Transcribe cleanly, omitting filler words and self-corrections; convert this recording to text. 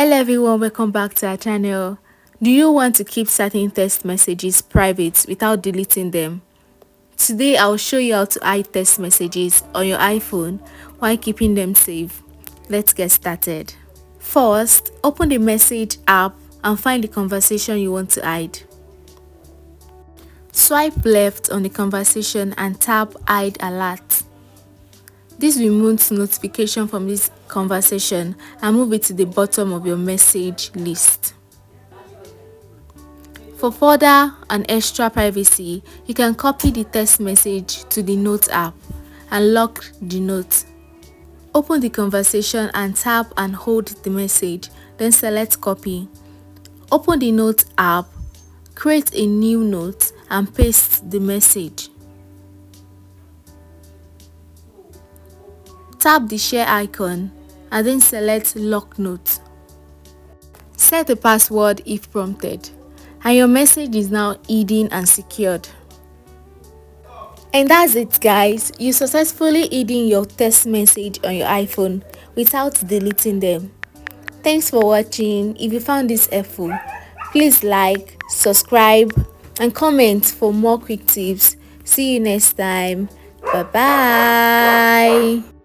Hello everyone, welcome back to our channel. Do you want to keep certain text messages private without deleting them? Today I'll show you how to hide text messages on your iPhone while keeping them safe. Let's get started. First, open the message app and find the conversation you want to hide. Swipe left on the conversation and tap hide alert. This removes notification from this conversation and move it to the bottom of your message list. For further and extra privacy, you can copy the text message to the Note app and lock the note. Open the conversation and tap and hold the message, then select copy. Open the Note app, create a new note and paste the message. Tap the share icon and then select lock note. Set a password if prompted, and your message is now hidden and secured. And that's it guys, you successfully hidden your text message on your iPhone without deleting them. Thanks for watching. If you found this helpful, please like, subscribe and comment for more quick tips. See you next time. Bye bye.